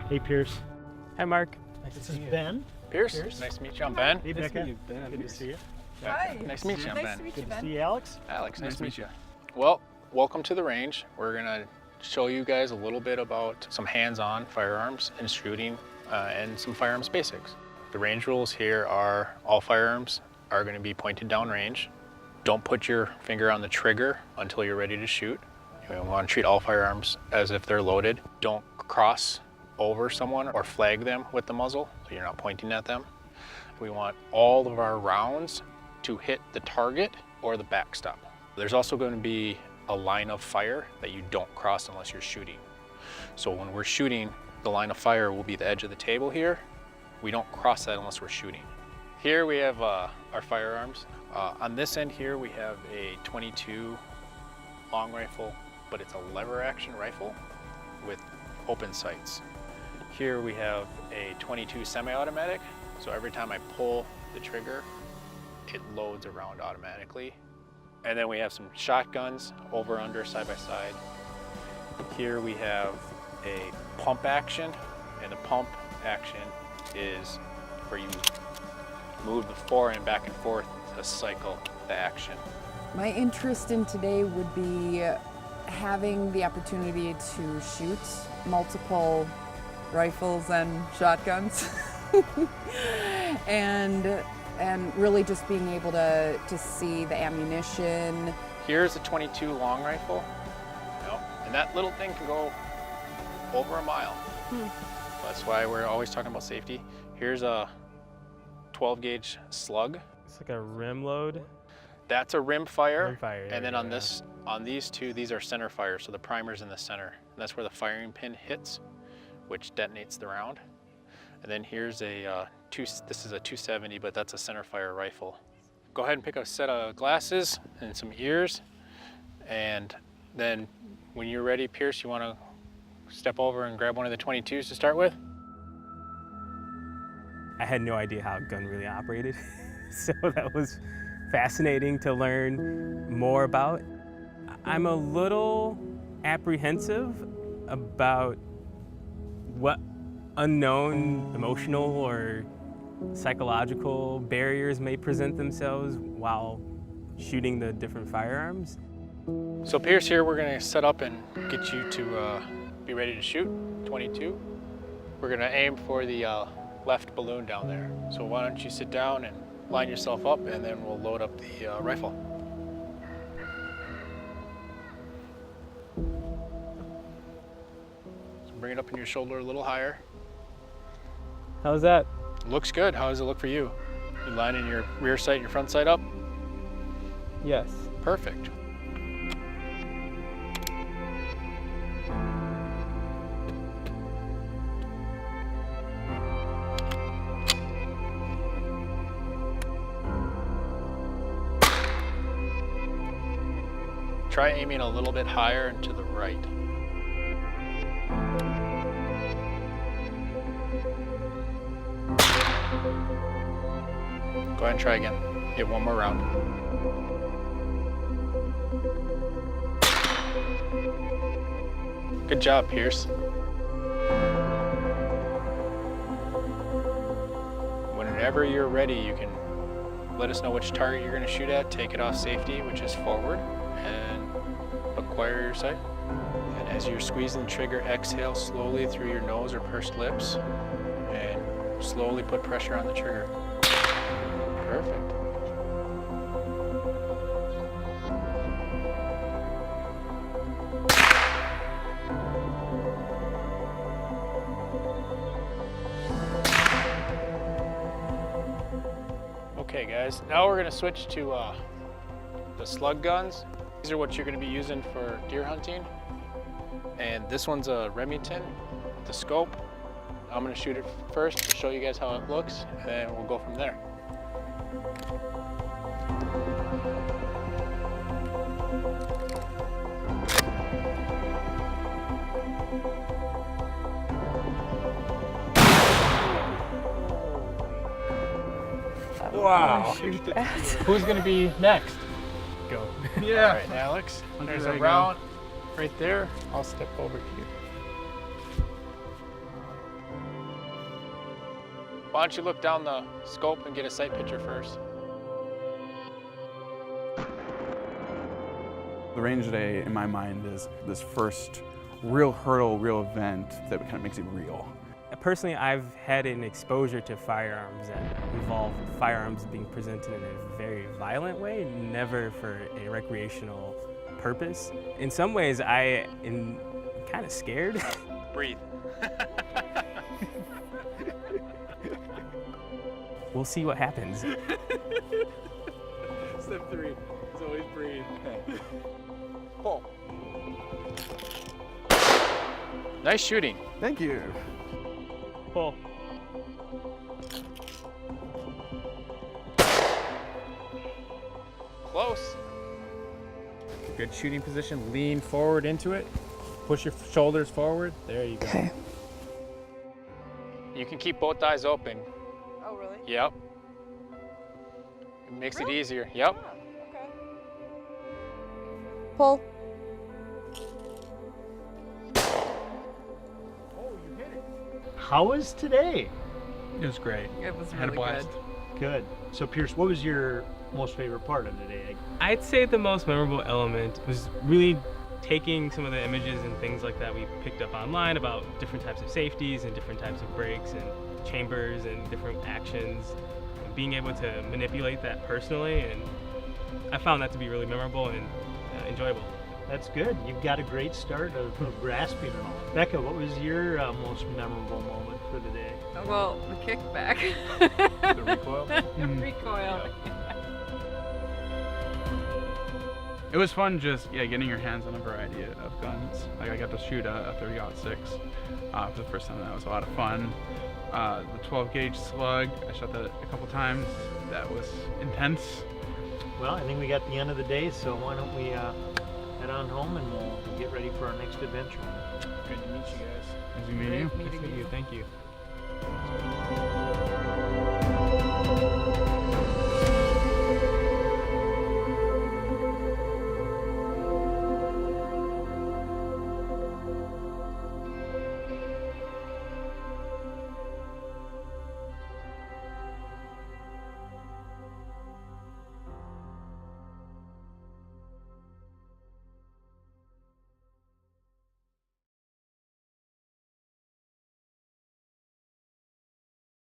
Hey, Pierce. Hi, Mark. This is Ben. Pierce. Nice to meet you. I'm Ben. Hey, Becca. Good to see you. Hi. Nice to meet you. I'm Nice Ben. to meet you, Good to Ben. see you, Alex. Alex, nice to meet you. Well, welcome to the range. We're gonna show you guys a little bit about some hands-on firearms and shooting and some firearms basics. The range rules here are all firearms are gonna be pointed down range. Don't put your finger on the trigger until you're ready to shoot. You want to treat all firearms as if they're loaded. Don't cross over someone or flag them with the muzzle so you're not pointing at them. We want all of our rounds to hit the target or the backstop. There's also going to be a line of fire that you don't cross unless you're shooting. So when we're shooting, the line of fire will be the edge of the table here. We don't cross that unless we're shooting. Here we have our firearms. On this end here we have a 22 long rifle, but it's a lever action rifle with open sights. Here we have a 22 semi-automatic, so every time I pull the trigger, it loads a round automatically. And then we have some shotguns over, under, side by side. Here we have a pump action, and the pump action is where you move the fore-end back and forth to cycle the action. My interest in today would be having the opportunity to shoot multiple rifles and shotguns and really just being able to see the ammunition. Here's a 22 long rifle, and that little thing can go over a mile. That's why we're always talking about safety. Here's a 12 gauge slug. It's like a rim load. That's a rim fire. Rim fire, and then on these two, these are center fire, so the primer's in the center. And that's where the firing pin hits, which detonates the round. And then here's this is a 270, but that's a center fire rifle. Go ahead and pick a set of glasses and some ears. And then when you're ready, Pierce, you want to step over and grab one of the 22s to start with? I had no idea how a gun really operated, so that was fascinating to learn more about. I'm a little apprehensive about what unknown emotional or psychological barriers may present themselves while shooting the different firearms. So Pierce, here we're going to set up and get you to be ready to shoot 22. We're going to aim for the left balloon down there. So why don't you sit down and line yourself up, and then we'll load up the rifle. So bring it up in your shoulder a little higher. How's that? Looks good. How does it look for you? You lining your rear sight and your front sight up? Yes. Perfect. Try aiming a little bit higher and to the right. Go ahead and try again. Get one more round. Good job, Pierce. Whenever you're ready, you can let us know which target you're going to shoot at, take it off safety, which is forward, and acquire your sight. And as you're squeezing the trigger, exhale slowly through your nose or pursed lips, and slowly put pressure on the trigger. Perfect. Okay guys, now we're going to switch to the slug guns. These are what you're going to be using for deer hunting. And this one's a Remington, the scope. I'm going to shoot it first to show you guys how it looks, and then we'll go from there. Wow. Who's going to be next? Go. Yeah. All right, Alex. There's a round right there. I'll step over here. Why don't you look down the scope and get a sight picture first? The range day, in my mind, is this first real hurdle, real event that kind of makes it real. Personally, I've had an exposure to firearms that involve firearms being presented in a very violent way, never for a recreational purpose. In some ways, I am kind of scared. Breathe. We'll see what happens. Step 3 is always breathe. Pull. Nice shooting. Thank you. Pull. Close. Good shooting position. Lean forward into it. Push your shoulders forward. There you go. Okay. You can keep both eyes open. Oh, really? Yep. It makes it easier. Yep. Okay. Pull. How was today? It was great. It was I had a really blast. good. Good. So Pierce, what was your most favorite part of the day? I'd say the most memorable element was really taking some of the images and things like that we picked up online about different types of safeties and different types of brakes and chambers and different actions, and being able to manipulate that personally, and I found that to be really memorable and enjoyable. That's good. You've got a great start of grasping it all. Becca, what was your most memorable moment for the day? Well, the kickback. The recoil. The recoil. It was fun just getting your hands on a variety of guns. Like I got to shoot a 30-06 for the first time. That was a lot of fun. The 12 gauge slug, I shot that a couple times. That was intense. Well, I think we got the end of the day, so why don't we head on home and we'll get ready for our next adventure. Good to meet you guys. Nice to meet you. Great meeting you. Thank you.